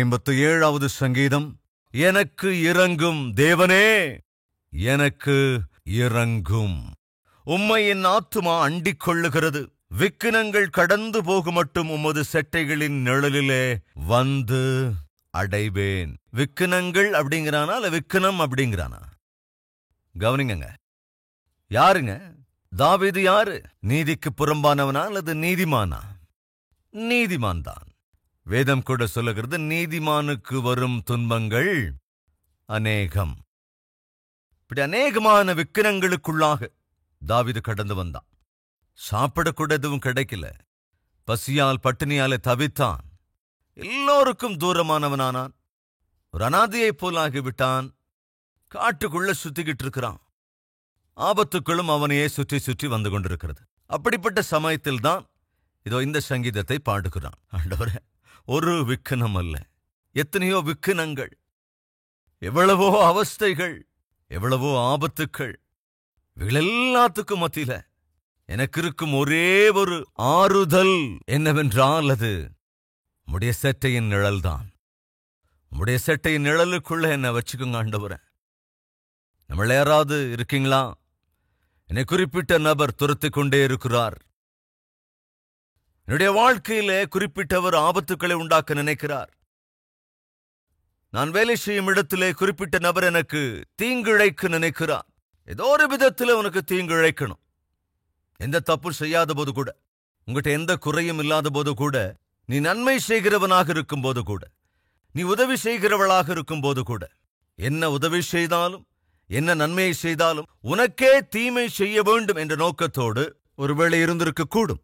57வது சங்கீதம். எனக்கு இரங்கும் தேவனே, எனக்கு இரங்கும். உம்மை என் ஆத்துமா அண்டிக் கொள்ளுகிறது. விக்கினங்கள் கடந்து போகும் மட்டும் உமது செட்டைகளின் நிழலிலே வந்து அடைவேன். விக்கினங்கள் அப்படிங்கிறானா இல்ல விக்கினம் அப்படிங்கிறானா? கவனிங்க. யாருங்க தாவீது? யாரு? நீதிக்கு புறம்பானவனா அல்லது நீதிமானா? நீதிமான் தான். வேதம் கூட சொல்லுகிறது, நீதிமானுக்கு வரும் துன்பங்கள் அநேகம். இப்படி அநேகமான விக்கினங்களுக்குள்ளாக தாவீது கடந்து வந்தான். சாப்பிடக்கூட எதுவும் கிடைக்கல. பசியால் பட்டினியாலே தவித்தான். எல்லோருக்கும் தூரமானவனானான். ஒரு அனாதையைப் போலாகிவிட்டான். காட்டுக்குள்ள சுத்திக்கிட்டு இருக்கிறான். ஆபத்துக்களும் அவனையே சுற்றி சுற்றி வந்து கொண்டிருக்கிறது. அப்படிப்பட்ட சமயத்தில் தான் இதோ இந்த சங்கீதத்தை பாடுகிறான். ஆண்டவரே, ஒரு விக்கினம் அல்ல, எத்தனையோ விக்கினங்கள், எவ்வளவோ அவஸ்தைகள், எவ்வளவோ ஆபத்துக்கள். இவைகளெல்லாத்துக்கும் மத்தியில எனக்கு இருக்கும் ஒரே ஒரு ஆறுதல் என்னவென்றால் அது உம்முடைய செட்டையின் நிழல்தான். உம்முடைய செட்டையின் நிழலுக்குள்ள என்ன வச்சுக்கோங்க ஆண்டவரே. நம்மள யாராவது இருக்கீங்களா? என்னை குறிப்பிட்ட நபர் துரத்திக் கொண்டே இருக்கிறார். என்னுடைய வாழ்க்கையிலே குறிப்பிட்டவர் ஆபத்துக்களை உண்டாக்க நினைக்கிறார். நான் வேலை செய்யும் இடத்திலே குறிப்பிட்ட நபர் எனக்கு தீங்கிழைக்க நினைக்கிறார். ஏதோ ஒரு விதத்தில் உனக்கு தீங்கிழைக்கணும். எந்த தப்பும் செய்யாத போது கூட, உங்ககிட்ட எந்த குறையும் இல்லாத போது கூட, நீ நன்மை செய்கிறவனாக இருக்கும் போது கூட, நீ உதவி செய்கிறவளாக இருக்கும் போது கூட, என்ன உதவி செய்தாலும் என்ன நன்மையை செய்தாலும் உனக்கே தீமை செய்ய வேண்டும் என்ற நோக்கத்தோடு ஒருவேளை இருந்திருக்க கூடும்.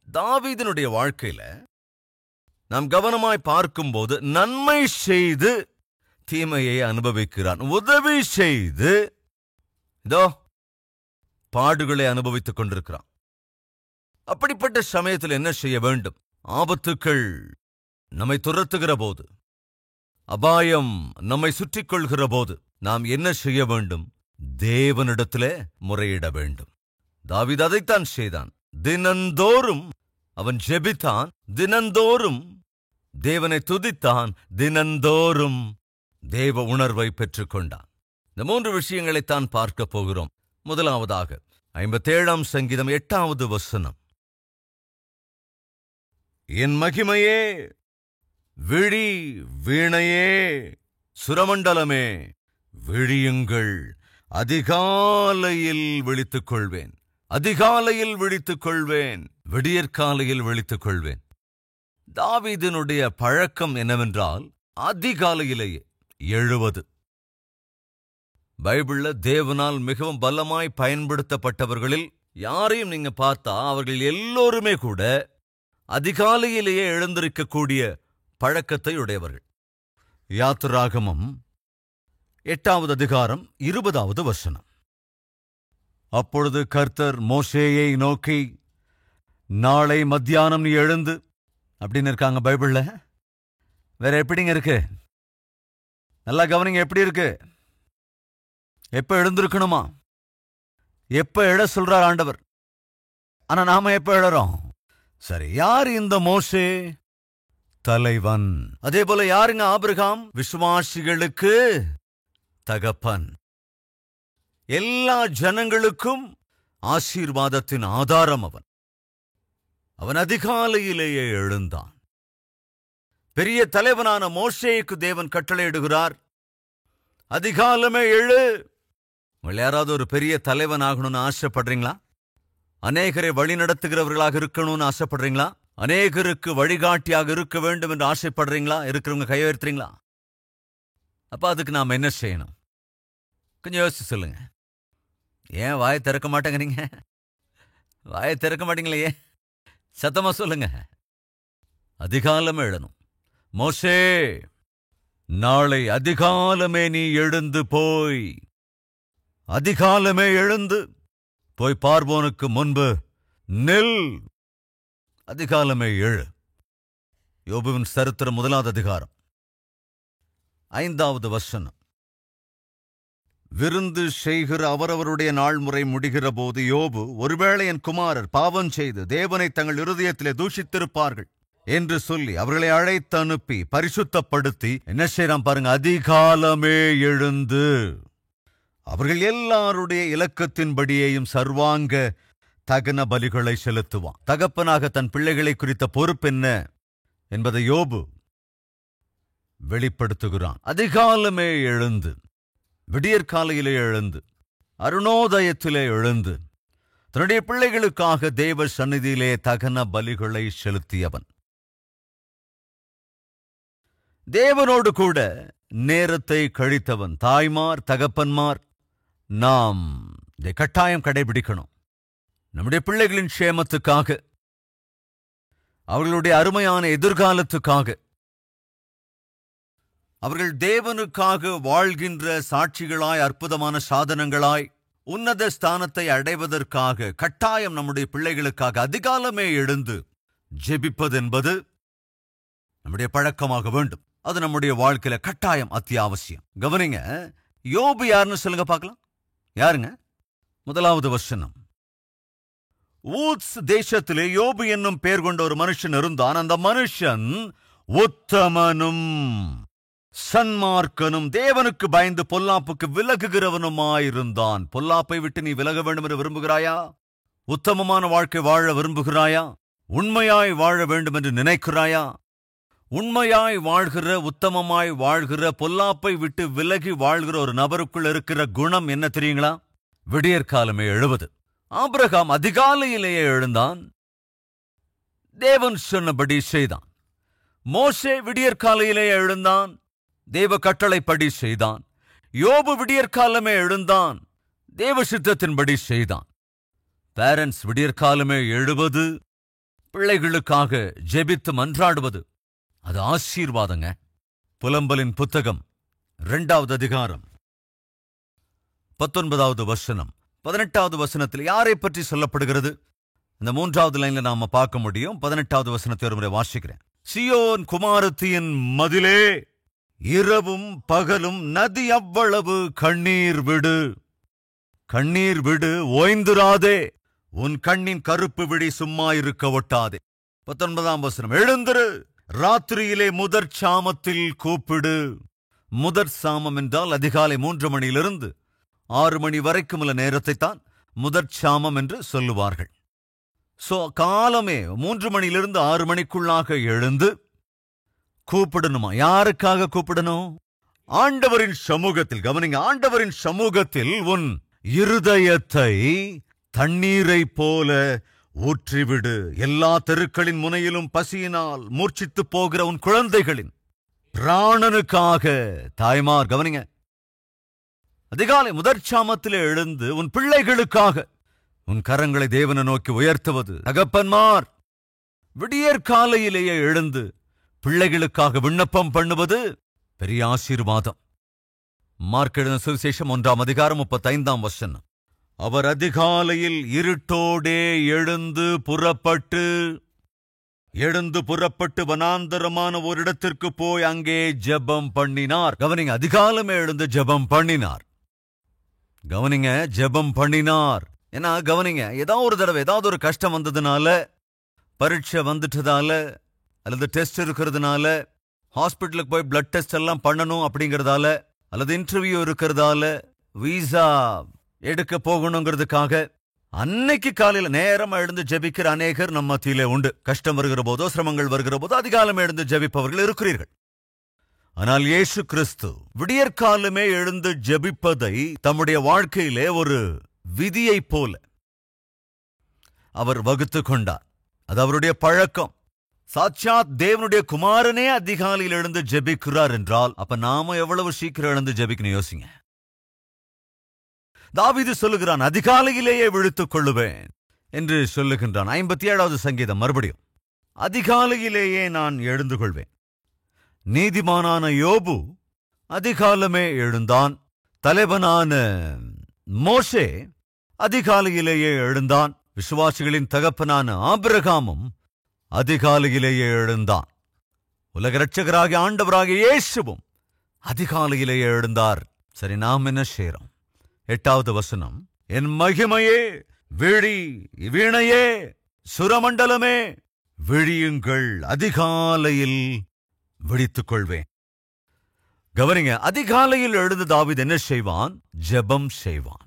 தாவீதினுடைய வாழ்க்கையில நாம் கவனமாய் பார்க்கும்போது நன்மை செய்து தீமையை அனுபவிக்கிறான். உதவி செய்து இதோ பாடுகளை அனுபவித்துக் கொண்டிருக்கிறான். அப்படிப்பட்ட சமயத்தில் என்ன செய்ய வேண்டும்? ஆபத்துக்கள் நம்மை துரத்துகிற போது, அபாயம் நம்மை சுற்றிக் கொள்கிற போது நாம் என்ன செய்ய வேண்டும்? தேவனிடத்திலே முறையிட வேண்டும். தாவீது அதைத்தான் செய்தான். தினந்தோறும் அவன் ஜெபித்தான். தினந்தோறும் தேவனை துதித்தான். தினந்தோறும் தேவ உணர்வை பெற்றுக்கொண்டான். இந்த 3 விஷயங்களைத்தான் பார்க்க போகிறோம். முதலாவதாக 57ஆம் சங்கீதம் 8வது வசனம். என் மகிமையே, விழி, வீணையே, சுரமண்டலமே, விழியுங்கள். அதிகாலையில் விழித்துக் கொள்வேன். அதிகாலையில் விழித்துக் கொள்வேன். விடியற்காலையில் விழித்துக் கொள்வேன். தாவீதினுடைய பழக்கம் என்னவென்றால் அதிகாலையிலேயே எழுவது. பைபிள்ல தேவனால் மிகவும் பலமாய் பயன்படுத்தப்பட்டவர்களில் யாரையும் நீங்க பார்த்தா அவர்கள் எல்லோருமே கூட அதிகாலையிலேயே எழுந்திருக்கக்கூடிய பழக்கத்தை உடையவர்கள். யாத்திராகமம் 8வது அதிகாரம் 20வது வசனம். அப்பொழுது கர்த்தர் மோசேயை நோக்கி, நாளை மத்தியானம் நீ எழுந்து, அப்படின்னு இருக்காங்க பைபிள்ல. வேற எப்படிங்க இருக்கு? நல்லா கவனிங்க, எப்படி இருக்கு? எப்ப எழுந்திருக்கணுமா? எப்ப எழ சொல்றார் ஆண்டவர்? ஆனா நாம எப்ப எழறோம்? சரி, யார் இந்த மோசே? தலைவன். அதே போல யாருங்க ஆபிரகாம்? விசுவாசிகளுக்கு தகப்பன். எல்லா ஜனங்களுக்கும் ஆசீர்வாதத்தின் ஆதாரம் அவன். அவன் அதிகாலையிலேயே எழுந்தான். பெரிய தலைவனான மோசேக்கு தேவன் கட்டளையிடுகிறார், அதிகாலமே எழு. உங்களை யாராவது ஒரு பெரிய தலைவன் ஆகணும்னு ஆசைப்படுறீங்களா? அநேகரை வழி நடத்துகிறவர்களாக இருக்கணும்னு ஆசைப்படுறீங்களா? அநேகருக்கு வழிகாட்டியாக இருக்க வேண்டும் என்று ஆசைப்படுறீங்களா? இருக்கிறவங்க கை உயர்த்துறீங்களா? அப்ப அதுக்கு நாம் என்ன செய்யணும்? கொஞ்சம் யோசிச்சு சொல்லுங்க. ஏன் வாயை திறக்க மாட்டேங்க? நீங்க வாயை திறக்க மாட்டீங்களே, சத்தமா சொல்லுங்க. அதிகாலமே எழணும். மோசே, நாளை அதிகாலமே நீ எழுந்து போய், அதிகாலமே எழுந்து போய் பார்வோனுக்கு முன்பு நில். அதிகாலமே எழு. யோபுவின் சரித்திரம் 1வது அதிகாரம் 5வது வசனம். விருந்து செய்கிற அவரவருடைய நாள் முறை முடிகிற போது யோபு, ஒருவேளை என் குமாரர் பாவம் செய்து தேவனை தங்கள் இருதயத்திலே தூஷித்திருப்பார்கள் என்று சொல்லி அவர்களை அழைத்து அனுப்பி பரிசுத்தப்படுத்தி என்ன செய்யறான் பாருங்க, அதிகாலமே எழுந்து அவர்கள் எல்லாருடைய இலக்கத்தின்படியேயும் சர்வாங்க தகன பலிகளை செலுத்துவான். தகப்பனாக தன் பிள்ளைகளை குறித்த பொறுப்பு என்ன என்பதை யோபு வெளிப்படுத்துகிறான். அதிகாலமே எழுந்து, விடியற்காலையிலே எழுந்து, அருணோதயத்திலே எழுந்து தன்னுடைய பிள்ளைகளுக்காக தேவ சந்நிதியிலே தகன பலிகளை செலுத்தியவன். தேவனோடு கூட நேரத்தை கழித்தவன். தாய்மார், தகப்பன்மார், நாம் இதை கட்டாயம் கடைபிடிக்கணும். நம்முடைய பிள்ளைகளின் க்ஷேமத்துக்காக, அவர்களுடைய அருமையான எதிர்காலத்துக்காக, அவர்கள் தேவனுக்காக வாழ்கின்ற சாட்சிகளாய், அற்புதமான சாதனங்களாய், உன்னத ஸ்தானத்தை அடைவதற்காக கட்டாயம் நம்முடைய பிள்ளைகளுக்காக அதிகாலமே எழுந்து ஜெபிப்பது என்பது நம்முடைய பழக்கமாக வேண்டும். அது நம்முடைய வாழ்க்கையில கட்டாயம் அத்தியாவசியம். கவனிங்க, யோபு யாருன்னு சொல்லுங்க பார்க்கலாம். யாருங்க? முதலாவது வசனம். ஊத்ஸ் தேசத்திலே யோபு என்னும் பெயர் கொண்ட ஒரு மனுஷன் இருந்தான். அந்த மனுஷன் உத்தமனும் சன்மார்க்கனும் தேவனுக்கு பயந்து பொல்லாப்புக்கு விலகுகிறவனுமாயிருந்தான். பொல்லாப்பை விட்டு நீ விலக வேண்டும் என்று விரும்புகிறாயா? உத்தமமான வாழ்க்கை வாழ விரும்புகிறாயா? உண்மையாய் வாழ வேண்டும் என்று நினைக்கிறாயா? உண்மையாய் வாழ்கிற, உத்தமமாய் வாழ்கிற, பொல்லாப்பை விட்டு விலகி வாழ்கிற ஒரு நபருக்குள் இருக்கிற குணம் என்ன தெரியுங்களா? விடியற்காலமே எழுவது. ஆபிரகாம் அதிகாலையிலேயே எழுந்தான், தேவன் சொன்னபடி செய்தான். மோசே விடியற்காலையிலேயே எழுந்தான், தேவ கட்டளைப்படி செய்தான். யோபு விடியற்காலமே எழுந்தான், தேவ சித்தத்தின்படி செய்தான். பேரண்ட்ஸ் விடியற்காலமே எழுவது, பிள்ளைகளுக்காக ஜெபித்து மன்றாடுவது, அது ஆசீர்வாதங்க. புலம்பலின் புத்தகம் 2வது அதிகாரம் 19வது வசனம் 18வது வசனத்தில் யாரை பற்றி சொல்லப்படுகிறது? இந்த 3வது லைன்ல நாம பார்க்க முடியும். 18வது வசனத்தை ஒரு முறை வாசிக்கிறேன். சியோன் குமாரத்தியின் மதிலே இரவும் பகலும் நதி அவ்வளவு கண்ணீர் விடு, கண்ணீர் விடு, ஓய்ந்துராதே, உன் கண்ணின் கருப்பு விழி சும்மா இருக்க ஒட்டாதே. 19ஆம் வசனம். எழுந்திரு, ராத்திரியிலே முதற் சாமத்தில் கூப்பிடு. முதற் சாமம் என்றால் அதிகாலை 3 மணியிலிருந்து 6 மணி வரைக்கும் உள்ள நேரத்தை தான் முதற் சாமம் என்று சொல்லுவார்கள். காலமே 3 மணியிலிருந்து 6 மணிக்குள்ளாக எழுந்து கூப்பிடணுமா? யாருக்காக கூப்பிடணும்? ஆண்டவரின் சமூகத்தில். கவனிங்க, ஆண்டவரின் சமூகத்தில் உன் இருதயத்தை தண்ணீரை போல ஊற்றிவிடு. எல்லா தெருக்களின் முனையிலும் பசியினால் மூர்ச்சித்து போகிற உன் குழந்தைகளின் பிராணனுக்காக. தாய்மார் கவனிங்க, அதிகாலை முதற்சாமத்திலே எழுந்து உன் பிள்ளைகளுக்காக உன் கரங்களை தேவனை நோக்கி உயர்த்துவது. தகப்பன்மார் விடியற்காலையிலேயே எழுந்து பிள்ளைகளுக்காக விண்ணப்பம் பண்ணுவது பெரிய ஆசீர்வாதம். மார்க் எழுதின சுவிசேஷம் 1ஆம் அதிகாரம் 35ஆம் வசனம். அவர் அதிகாலையில் இருட்டோடே எழுந்து புறப்பட்டு வனாந்தரமான ஒரு இடத்திற்கு போய் அங்கே ஜெபம் பண்ணினார். கவனிங்க, அதிகாலமே எழுந்து ஜெபம் பண்ணினார். கவனிங்க, ஜெபம் பண்ணினார். ஏன்னா கவனிங்க, ஏதாவது ஒரு தடவை ஏதாவது ஒரு கஷ்டம் வந்ததுனால, பரீட்சை வந்துட்டதால, அல்லது டெஸ்ட் இருக்கிறதுனால, ஹாஸ்பிட்டலுக்கு போய் பிளட் டெஸ்ட் எல்லாம் பண்ணணும் அப்படிங்கறதால, அல்லது இன்டர்வியூ இருக்கிறதால, வீசா எடுக்க போகணுங்கிறதுக்காக அன்னைக்கு காலையில நேரம் எழுந்து ஜெபிக்கிற அநேகர் நம்ம மத்தியிலே உண்டு. கஷ்டம் வருகிற போதோ, சிரமங்கள் வருகிற போதோ அதிகாலம் எழுந்து ஜெபிப்பவர்கள் இருக்கிறீர்கள். ஆனால் இயேசு கிறிஸ்து விடியற்காலமே எழுந்து ஜெபிப்பதை தம்முடைய வாழ்க்கையிலே ஒரு விதியைப் போல அவர் வகுத்து கொண்டார். அது அவருடைய பழக்கம். சாட்சாத் தேவனுடைய குமாரனே அதிகாலையில் எழுந்து ஜெபிக்கிறார் என்றால் அப்ப நாம எவ்வளவு சீக்கிரம் எழுந்து ஜெபிக்கணும் யோசிங்க. தாவீது சொல்லுகிறான், அதிகாலையிலேயே விழித்துக் கொள்ளுவேன் என்று சொல்லுகின்றான். 57வது சங்கீதம் மறுபடியும், அதிகாலையிலேயே நான் எழுந்து கொள்வேன். நீதிமானான யோபு அதிகாலமே எழுந்தான். தலைவனான மோசே அதிகாலையிலேயே எழுந்தான். விசுவாசிகளின் தகப்பனான ஆபிரகாமும் அதிகாலையிலேயே எழுந்தான். உலக இரட்சகராகிய ஆண்டவராகிய இயேசுவும் அதிகாலையிலேயே எழுந்தார். சரி, நாம் என்ன செய்றோம்? 8வது வசனம். என் மகிமையே, விழி, வீணையே, சுரமண்டலமே, விழியுங்கள், அதிகாலையில் விழித்துக் கொள்வேன். கவனிங்க, அதிகாலையில் எழுந்து தாவீது என்ன செய்வான்? ஜெபம் செய்வான்.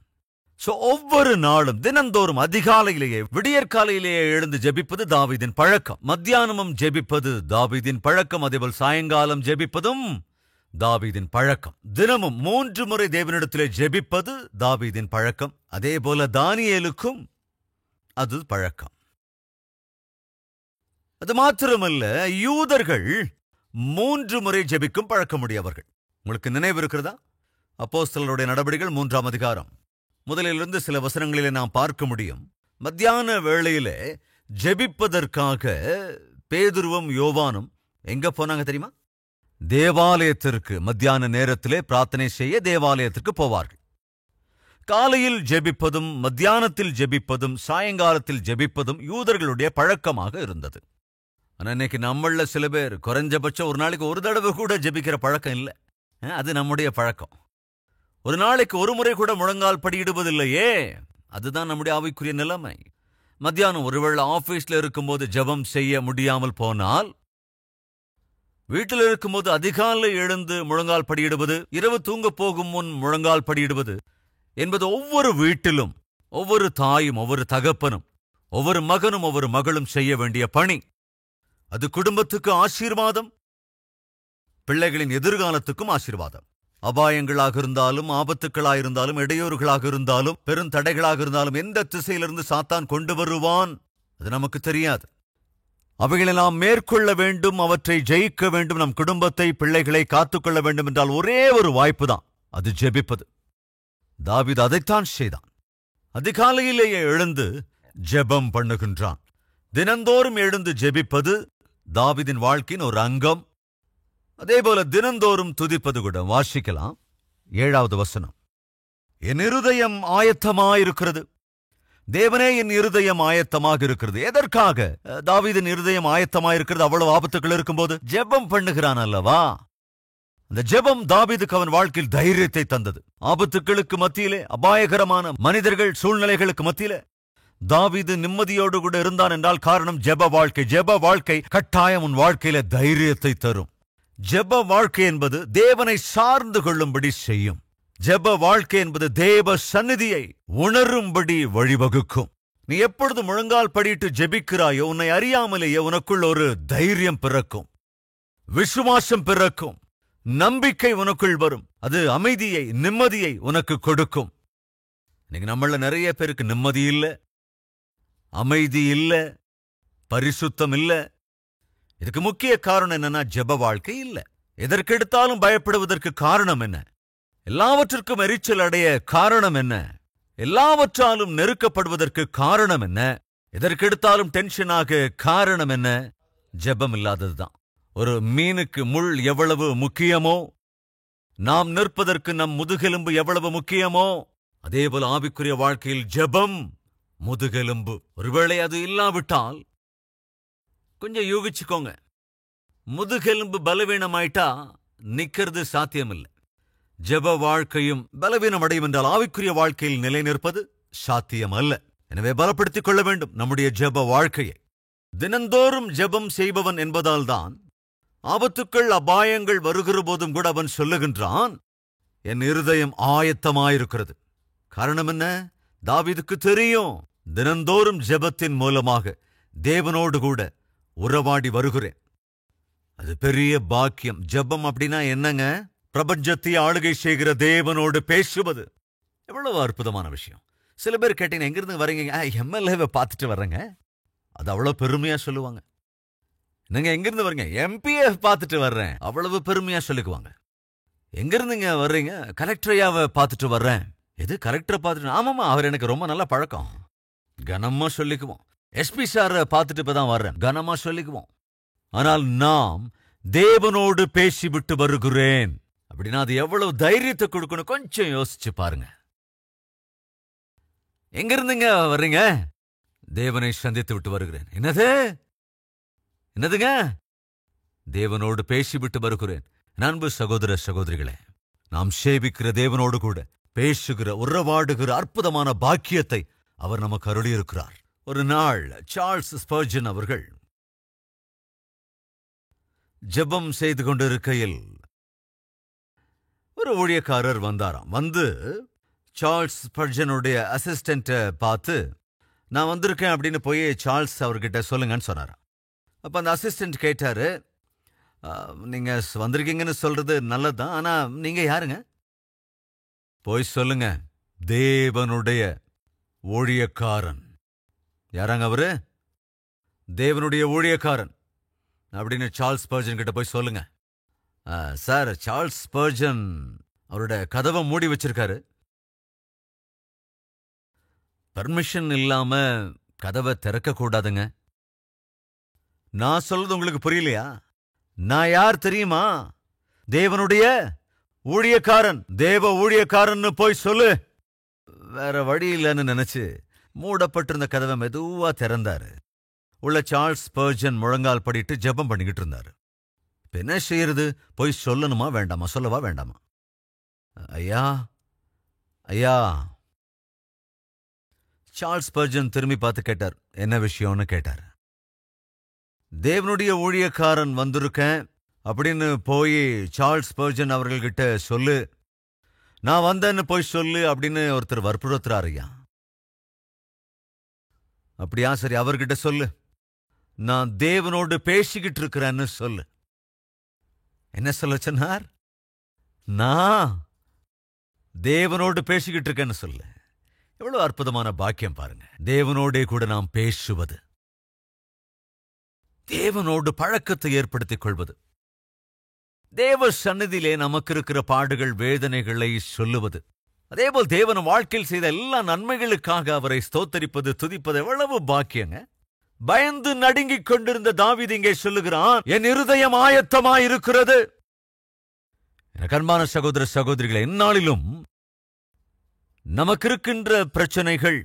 ஒவ்வொரு நாளும் தினந்தோறும் அதிகாலையிலேயே விடியற்காலையிலேயே எழுந்து ஜெபிப்பது தாவீதின் பழக்கம். மத்தியானமும் ஜெபிப்பது தாவீதின் பழக்கம். அதேபோல் சாயங்காலம் ஜெபிப்பதும் தாவீதின் பழக்கம். தினமும் 3 முறை தேவனிடத்திலே ஜெபிப்பது தாவீதின் பழக்கம். அதேபோல தானியேலுக்கும் அது பழக்கம். அது மாத்திரமல்ல, யூதர்கள் 3 முறை ஜெபிக்கும் பழக்கமுடையவர்கள். உங்களுக்கு நினைவு இருக்கிறதா? அப்போஸ்தலருடைய நடபடிகள் 3ஆம் அதிகாரம் முதலிலிருந்து சில வசனங்களிலே நாம் பார்க்க முடியும். மத்தியான வேளையிலே ஜெபிப்பதற்காக பேதுருவும் யோவானும் எங்க போனாங்க தெரியுமா? தேவாலயத்திற்கு. மத்தியான நேரத்திலே பிரார்த்தனை செய்ய தேவாலயத்திற்கு போவார்கள். காலையில் ஜெபிப்பதும் மத்தியானத்தில் ஜெபிப்பதும் சாயங்காலத்தில் ஜெபிப்பதும் யூதர்களுடைய பழக்கமாக இருந்தது. ஆனா இன்னைக்கு நம்மள சில பேர் குறைஞ்சபட்சம் ஒரு நாளைக்கு ஒரு தடவை கூட ஜெபிக்கிற பழக்கம் இல்லை. அது நம்முடைய பழக்கம். ஒரு நாளைக்கு ஒரு முறை கூட முழங்கால் படியிடுவதில்லையே. அதுதான் நம்முடைய ஆவிக்குரிய நிலைமை. மத்தியானம் ஒருவேளை ஆபீஸ்ல இருக்கும்போது ஜெபம் செய்ய முடியாமல் போனால், வீட்டில் இருக்கும்போது அதிகாலை எழுந்து முழங்கால் படியிடுவது, இரவு தூங்க போகும் முன் முழங்கால் படியிடுவது என்பது ஒவ்வொரு வீட்டிலும் ஒவ்வொரு தாயும் ஒவ்வொரு தகப்பனும் ஒவ்வொரு மகனும் ஒவ்வொரு மகளும் செய்ய வேண்டிய பணி. அது குடும்பத்துக்கு ஆசீர்வாதம், பிள்ளைகளின் எதிர்காலத்துக்கும் ஆசீர்வாதம். அபாயங்களாக இருந்தாலும், ஆபத்துக்களாயிருந்தாலும், இடையூறுகளாக இருந்தாலும், பெருந்தடைகளாக இருந்தாலும், எந்த திசையிலிருந்து சாத்தான் கொண்டு வருவான் அது நமக்கு தெரியாது. அவைகளை நாம் மேற்கொள்ள வேண்டும், அவற்றை ஜெயிக்க வேண்டும், நம் குடும்பத்தை பிள்ளைகளை காத்துக்கொள்ள வேண்டும் என்றால் ஒரே ஒரு வாய்ப்பு தான், அது ஜெபிப்பது. தாவீது அதைத்தான் செய்தான். அதிகாலையிலேயே எழுந்து ஜெபம் பண்ணுகின்றான். தினந்தோறும் எழுந்து ஜெபிப்பது தாவீதின் வாழ்க்கையின் ஒரு அங்கம். அதேபோல தினந்தோறும் துதிப்பது கூட. வாசிக்கலாம் 7வது வசனம். என் இருதயம் ஆயத்தமாயிருக்கிறது. தேவனே, என் இருதயம் ஆயத்தமாக இருக்கிறது. எதற்காக தாவீதின் இருதயம் ஆயத்தமாயிருக்கிறது? அவ்வளவு ஆபத்துக்கள் இருக்கும்போது ஜெபம் பண்ணுகிறான் அல்லவா? அந்த ஜெபம் தாவீதுக்கு அவன் வாழ்க்கையில் தைரியத்தை தந்தது. ஆபத்துக்களுக்கு மத்தியிலே, அபாயகரமான மனிதர்கள் சூழ்நிலைகளுக்கு மத்தியிலே தாவீது நிம்மதியோடு கூட இருந்தான் என்றால் காரணம் ஜெப வாழ்க்கை. ஜெப வாழ்க்கை கட்டாயம் உன் வாழ்க்கையில தைரியத்தை தரும். ஜெப வாழ்க்கை என்பது தேவனை சார்ந்து கொள்ளும்படி செய்யும். ஜெப வாழ்க்கை என்பது தேவ சந்நிதியை உணரும்படி வழிவகுக்கும். நீ எப்பொழுது முழங்கால் படியிட்டு ஜெபிக்கிறாயோ, உன்னை அறியாமலேயே உனக்குள் ஒரு தைரியம் பிறக்கும், விசுவாசம் பிறக்கும், நம்பிக்கை உனக்குள் வரும். அது அமைதியை, நிம்மதியை உனக்கு கொடுக்கும். இன்னைக்கு நம்மள நிறைய பேருக்கு நிம்மதி இல்ல, அமைதி இல்ல, பரிசுத்தம் இல்ல. இதுக்கு முக்கிய காரணம் என்னன்னா ஜெப வாழ்க்கை இல்ல. எதற்கெடுத்தாலும் பயப்படுவதற்கு காரணம் என்ன? எல்லாவற்றிற்கும் எரிச்சல் அடைய காரணம் என்ன? எல்லாவற்றாலும் நெருக்கப்படுவதற்கு காரணம் என்ன? எதற்கெடுத்தாலும் டென்ஷனாக காரணம் என்ன? ஜெபம் இல்லாததுதான். ஒரு மீனுக்கு முள் எவ்வளவு முக்கியமோ, நாம் நிற்பதற்கு நம் முதுகெலும்பு எவ்வளவு முக்கியமோ, அதேபோல ஆவிக்குரிய வாழ்க்கையில் ஜெபம் முதுகெலும்பு. ஒருவேளை அது இல்லாவிட்டால் கொஞ்சம் யூகிச்சுக்கோங்க. முதுகெலும்பு பலவீனமாயிட்டா நிக்கிறது சாத்தியமில்லை. ஜெப வாழ்க்கையும் பலவீனம் அடையும் என்றால் ஆவிக்குரிய வாழ்க்கையில் நிலை நிற்பது சாத்தியம் அல்ல. எனவே பலப்படுத்திக் கொள்ள வேண்டும் நம்முடைய ஜெப வாழ்க்கையை. தினந்தோறும் ஜெபம் செய்பவன் என்பதால் தான் ஆபத்துக்கள் அபாயங்கள் வருகிற போதும் கூட அவன் சொல்லுகின்றான், என் இருதயம் ஆயத்தமாயிருக்கிறது. காரணம் என்ன? தாவீதுக்கு தெரியும், தினந்தோறும் ஜெபத்தின் மூலமாக தேவனோடு கூட உறவாடி வருகிறேன். அது பெரிய பாக்கியம். ஜெபம் அப்படின்னா என்னங்க? பிரபஞ்சத்தை ஆளுகை செய்கிற தேவனோடு பேசுவது. எவ்வளவு அற்புதமான விஷயம். சில பேர் கேட்டீங்கன்னா, எங்கிருந்து வரீங்க? எம்எல்ஏவை பார்த்துட்டு வர்றேங்க. அது அவ்வளவு பெருமையா சொல்லுவாங்க. நீங்க எங்கிருந்து வரீங்க? எம்பிஎஃப் பார்த்துட்டு வர்றேன். அவ்வளவு பெருமையா சொல்லிக்குவாங்க. எங்கிருந்துங்க வர்றீங்க? கலெக்டரையாவை பார்த்துட்டு வர்றேன். எது கலெக்டரை பார்த்துட்டு? ஆமாமா, அவர் எனக்கு ரொம்ப நல்ல பழக்கம். கனமா சொல்லிக்குவோம். எஸ்பி சார பார்த்துட்டு இப்பதான் வர்றேன். கனமா சொல்லிக்குவோம். ஆனால் நாம் தேவனோடு பேசிவிட்டு வருகிறேன் அப்படின்னா அது எவ்வளவு தைரியத்தை கொடுக்கணும் கொஞ்சம் யோசிச்சு பாருங்க. எங்கிருந்துங்க வர்றீங்க? தேவனை சந்தித்து விட்டு வருகிறேன். என்னதுங்க? தேவனோடு பேசிவிட்டு வருகிறேன். அன்பு சகோதர சகோதரிகளே, நாம் சேவிக்கிற தேவனோடு கூட பேசுகிற உறவாடுகிற அற்புதமான பாக்கியத்தை அவர் நமக்கு அருளியிருக்கிறார். ஒரு நாள் சார்ல்ஸ் ஸ்பர்ஜன் அவர்கள் ஜெபம் செய்து கொண்டிருக்கையில் ஒரு ஊழியக்காரர் வந்தாராம். வந்து சார்ல்ஸ் ஸ்பர்ஜனுடைய அசிஸ்டண்ட்டை பார்த்து, நான் வந்திருக்கேன் அப்படின்னு போய் சார்ல்ஸ் அவர்கிட்ட சொல்லுங்கன்னு சொன்னாராம். அப்போ அந்த அசிஸ்டண்ட் கேட்டாரு, நீங்க வந்திருக்கீங்கன்னு சொல்றது நல்லதுதான், ஆனா நீங்க யாருங்க? போய் சொல்லுங்க, தேவனுடைய ஊழியக்காரன். யாராங்க அவரு? தேவனுடைய ஊழியக்காரன் அப்படின்னு சார்ல்ஸ் ஸ்பர்ஜன் கிட்ட போய் சொல்லுங்க. சார், சார்ல்ஸ் ஸ்பர்ஜன் அவரோட கதவை மூடி வச்சிருக்காரு. பர்மிஷன் இல்லாம கதவை திறக்க கூடாதுங்க. நான் சொல்றது உங்களுக்கு புரியலையா? நான் யார் தெரியுமா? தேவனுடைய ஊழியக்காரன். தேவ ஊழியக்காரன்னு போய் சொல்லு. வேற வழி இல்லைன்னு நினைச்சு மூடப்பட்டிருந்த கதவை மெதுவா திறந்தாரு. உள்ள சார்ல்ஸ் ஸ்பர்ஜன் முழங்கால் படிட்டு ஜெபம் பண்ணிக்கிட்டு இருந்தாரு. என்ன செய்யறது? போய் சொல்லணுமா வேண்டாமா? சொல்லவா வேண்டாமா? ஐயா ஐயா. சார்ல்ஸ் ஸ்பர்ஜன் திரும்பி பார்த்து கேட்டார், என்ன விஷயம்னு கேட்டார். தேவனுடைய ஊழியக்காரன் வந்திருக்கேன் அப்படின்னு போய் சார்ல்ஸ் ஸ்பர்ஜன் அவர்கள்கிட்ட சொல்லு, நான் வந்தேன்னு போய் சொல்லு அப்படின்னு ஒருத்தர் வற்புறுத்துறாரு. ஐயா, அப்படியா? சரி, அவர்கிட்ட சொல்லு, நான் தேவனோடு பேசிக்கிட்டு இருக்கிறேன்னு சொல்லு. என்ன சொல்ல சொன்னார்? நான் தேவனோடு பேசிக்கிட்டு இருக்கேன்னு சொல்லு. எவ்வளவு அற்புதமான பாக்கியம் பாருங்க. தேவனோடே கூட நாம் பேசுவது, தேவனோடு பழக்கத்தை ஏற்படுத்திக் கொள்வது, தேவ சந்நிதியிலே நமக்கு இருக்கிற பாடுகள் வேதனைகளை சொல்லுவது, அதேபோல் தேவன் வாழ்க்கையில் செய்த எல்லா நன்மைகளுக்காக அவரை ஸ்தோத்தரிப்பது, துதிப்பது எவ்வளவு பாக்கியங்க. பயந்து நடுங்கிக் கொண்டிருந்த தாவீது இங்கே சொல்லுகிறான், என் இருதயம் ஆயத்தமாயிருக்கிறது. எனக்கு அன்பான சகோதர சகோதரிகளை, எந்நாளிலும் நமக்கு இருக்கின்ற பிரச்சனைகள்,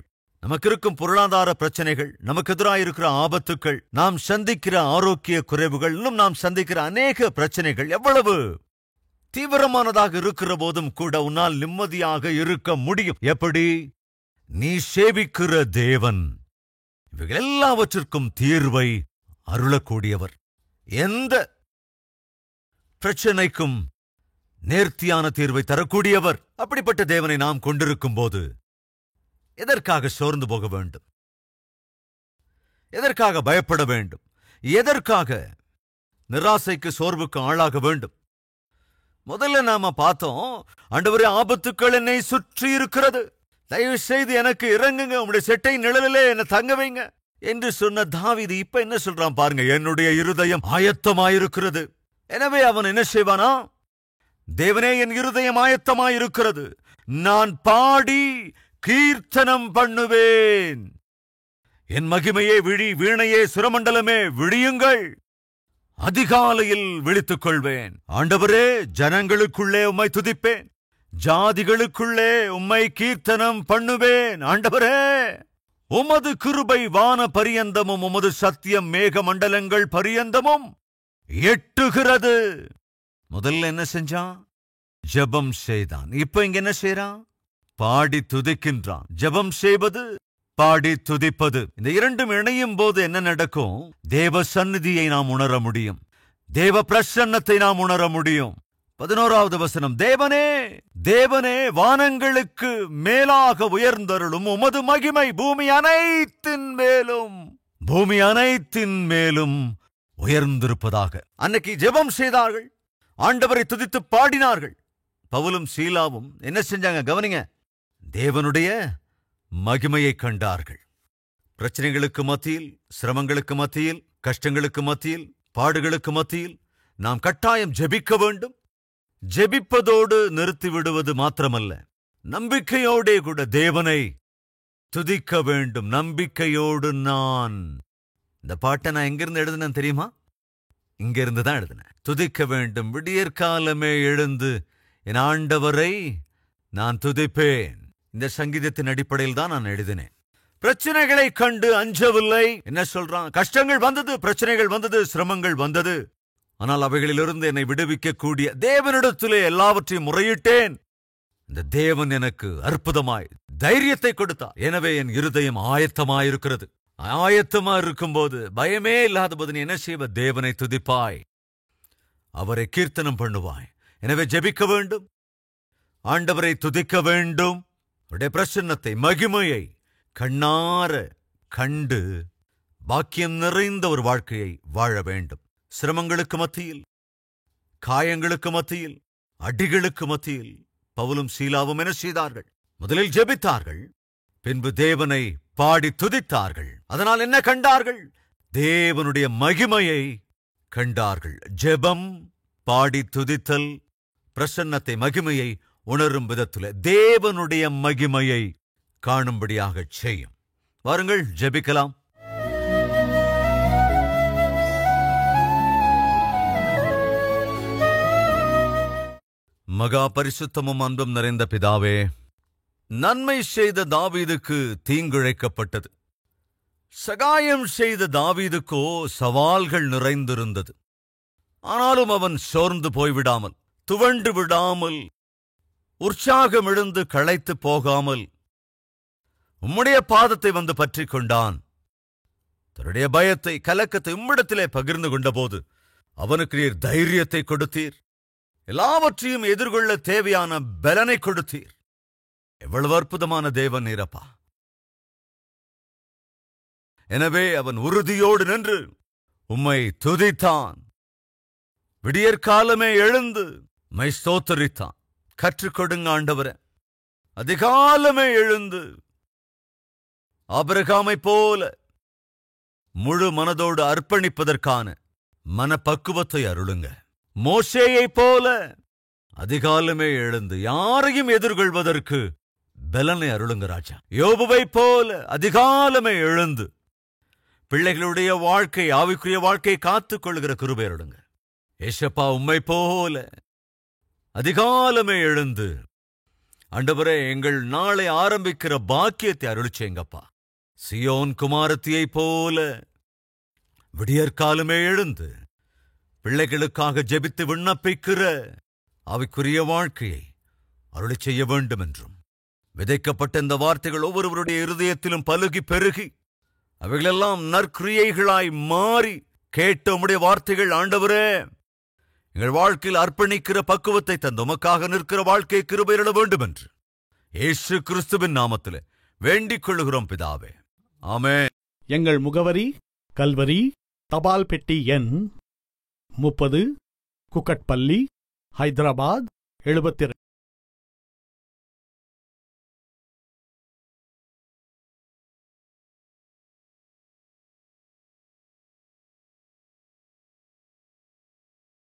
நமக்கு இருக்கும் பொருளாதார பிரச்சனைகள், நமக்கு எதிராக இருக்கிற ஆபத்துக்கள், நாம் சந்திக்கிற ஆரோக்கிய குறைவுகள், இன்னும் நாம் சந்திக்கிற அநேக பிரச்சனைகள் எவ்வளவு தீவிரமானதாக இருக்கிற போதும் கூட உன்னால் நிம்மதியாக இருக்க முடியும். எப்படி? நீ சேவிக்கிற தேவன் இவைகள் எல்லாவற்றிற்கும் தீர்வை அருளக்கூடியவர். எந்த பிரச்சனைக்கும் நேர்த்தியான தீர்வை தரக்கூடியவர். அப்படிப்பட்ட தேவனை நாம் கொண்டிருக்கும் போது எதற்காக சோர்ந்து போக வேண்டும்? எதற்காக பயப்பட வேண்டும்? எதற்காக நிராசைக்கு சோர்வுக்கு ஆளாக வேண்டும்? முதல்ல நாம பார்த்தோம், ஆண்டவரே, ஆபத்துக்கள் என்னை சுற்றி இருக்கிறது, தயவு செய்து எனக்கு இறங்குங்க, உங்களுடைய செட்டை நிழலிலே என்ன தங்க வைங்க என்று சொன்ன தாவீது இப்ப என்ன சொல்றான் பாருங்க, என்னுடைய இருதயம் ஆயத்தமாயிருக்கிறது. எனவே அவன் என்ன செய்வானா? தேவனே, என் இருதயம் ஆயத்தமாயிருக்கிறது, நான் பாடி கீர்த்தனம் பண்ணுவேன். என் மகிமையே விழி, வீணையே, சுரமண்டலமே விழியுங்கள், அதிகாலையில் விழித்துக் கொள்வேன். ஆண்டவரே, ஜனங்களுக்குள்ளே உம்மை துதிப்பேன், ஜாதிகளுக்குள்ளே உம்மை கீர்த்தனம் பண்ணுவேன். ஆண்டவரே, உமது கிருபை வான பரியந்தமும், உமது சத்தியம் மேக மண்டலங்கள் பரியந்தமும் எட்டுகிறது. முதல்ல என்ன செஞ்சான்? ஜெபம் செய்தான். இப்ப இங்க என்ன செய்யறான்? பாடி துதிக்கின்றான். ஜெபம் செய்வது, பாடி துதிப்பது, இந்த இரண்டும் இணையும் போது என்ன நடக்கும்? தேவ சந்நிதியை நாம் உணர முடியும், தேவ பிரசன்னத்தை நாம் உணர முடியும். 11வது வசனம், தேவனே தேவனே, வானங்களுக்கு மேலாக உயர்ந்தருளும் உமது மகிமை பூமி அனைத்தின் மேலும் உயர்ந்திருப்பதாக. அன்னைக்கு ஜெபம் செய்தார்கள், ஆண்டவரை துதித்து பாடினார்கள். பவுலும் சீலாவும் என்ன செஞ்சாங்க? கவனிங்க, தேவனுடைய மகிமையை கண்டார்கள். பிரச்சனைகளுக்கு மத்தியில், சிரமங்களுக்கு மத்தியில், கஷ்டங்களுக்கு மத்தியில், பாடுகளுக்கு மத்தியில் நாம் கட்டாயம் ஜெபிக்க வேண்டும். ஜெபிப்பதோடு நிறுத்திவிடுவது மாத்திரமல்ல, நம்பிக்கையோடே கூட தேவனை துதிக்க வேண்டும். நம்பிக்கையோடு நான், இந்த பாட்டை நான் எங்கிருந்து எழுதுனேன் தெரியுமா? இங்கிருந்து தான் எழுதினேன். துதிக்க வேண்டும். விடியற்காலமே எழுந்து என் ஆண்டவரை நான் துதிப்பேன். இந்த சங்கீதத்தின் அடிப்படையில் தான் நான் எழுதினேன். பிரச்சனைகளை கண்டு அஞ்சவில்லை. என்ன சொல்றான்? கஷ்டங்கள் வந்தது, பிரச்சனைகள் வந்தது, சிரமங்கள் வந்தது, ஆனால் அவைகளிலிருந்து என்னை விடுவிக்க கூடிய தேவனிடத்திலே எல்லாவற்றையும் முறையிட்டேன். இந்த தேவன் எனக்கு அற்புதமாய் தைரியத்தை கொடுத்தார். எனவே என் இருதயம் ஆயத்தமாயிருக்கிறது. ஆயத்தமா இருக்கும்போது, பயமே இல்லாத போது நீ என்ன செய்வ? தேவனை துதிப்பாய். அவரை கீர்த்தனம் பண்ணுவாய். எனவே ஜெபிக்க வேண்டும், ஆண்டவரை துதிக்க வேண்டும், அவருடைய பிரசன்னத்தை, மகிமையை கண்ணார கண்டு பாக்கியம் நிறைந்த ஒரு வாழ்க்கையை வாழ வேண்டும். சிரமங்களுக்கு மத்தியில், காயங்களுக்கு மத்தியில், அடிகளுக்கு மத்தியில் பவுலும் சீலாவும் என்ன செய்தார்கள்? முதலில் ஜெபித்தார்கள், பின்பு தேவனை பாடி துதித்தார்கள். அதனால் என்ன கண்டார்கள்? தேவனுடைய மகிமையை கண்டார்கள். ஜெபம், பாடி துதித்தல், பிரசன்னத்தை, மகிமையை உணரும் விதத்தில் தேவனுடைய மகிமையை காணும்படியாக செய்யும். வாருங்கள் ஜெபிக்கலாம். மகா பரிசுத்தமும் அன்பும் நிறைந்த பிதாவே, நன்மை செய்த தாவீதுக்கு தீங்கிழைக்கப்பட்டது. சகாயம் செய்த தாவீதுக்கோ சவால்கள் நிறைந்திருந்தது. ஆனாலும் அவன் சோர்ந்து போய்விடாமல், துவண்டு விடாமல், உற்சாகம் எழுந்து களைத்து போகாமல் உம்முடைய பாதத்தை வந்து பற்றிக் கொண்டான். தன்னுடைய பயத்தை, கலக்கத்தை உம்மிடத்திலே பகிர்ந்து கொண்டபோது அவனுக்கு நீர் தைரியத்தை கொடுத்தீர். எல்லாவற்றையும் எதிர்கொள்ள தேவையான பலனை கொடுத்தீர். எவ்வளவு அற்புதமான தேவன் நீரப்பா! எனவே அவன் உறுதியோடு நின்று உம்மை துதித்தான். விடியற்காலமே எழுந்து உம்மை ஸ்தோத்தரித்தான். கற்றுக் கொடுங்க ஆண்டவரே. அதிகாலமே எழுந்து ஆபிரகாமைப் போல முழு மனதோடு அர்ப்பணிப்பதற்கான மனப்பக்குவத்தை அருளுங்க. மோசேயைப் போல அதிகாலமே எழுந்து யாரையும் எதிர்கொள்வதற்கு பலனை அருளுங்க ராஜா. யோபுவைப் போல அதிகாலமே எழுந்து பிள்ளைகளுடைய வாழ்க்கை, ஆவிக்குரிய வாழ்க்கையை காத்துக் கொள்கிற கிருபை அருளுங்க. ஏசப்பா, உம்மை போல அதிகாலமே எழுந்து ஆண்டவரே எங்கள் நாளை ஆரம்பிக்கிற பாக்கியத்தை அருளிச்சேங்கப்பா. சியோன் குமாரத்தியைப் போல விடியற்காலமே எழுந்து பிள்ளைகளுக்காக ஜெபித்து விண்ணப்பிக்கிற ஆவிக்குரிய வாழ்க்கையை அருளி செய்ய வேண்டும் என்றும், விதைக்கப்பட்ட இந்த வார்த்தைகள் ஒவ்வொருவருடைய இருதயத்திலும் பலுகி பெருகி அவைகளெல்லாம் நற்கிரியைகளாய் மாறி கேட்ட உம்முடைய வார்த்தைகள் ஆண்டவரே எங்கள் வாழ்க்கையில் அர்ப்பணிக்கிற பக்குவத்தை தந்து உமக்காக நிற்கிற வாழ்க்கையை கிருபையிட வேண்டும் என்று இயேசு கிறிஸ்துவின் நாமத்திலே வேண்டிக் கொள்ளுகிறோம் பிதாவே. ஆமென். எங்கள் முகவரி: கல்வரி, தபால் பெட்டி எண் 30, குக்கட்பள்ளி, ஹைதராபாத் 72.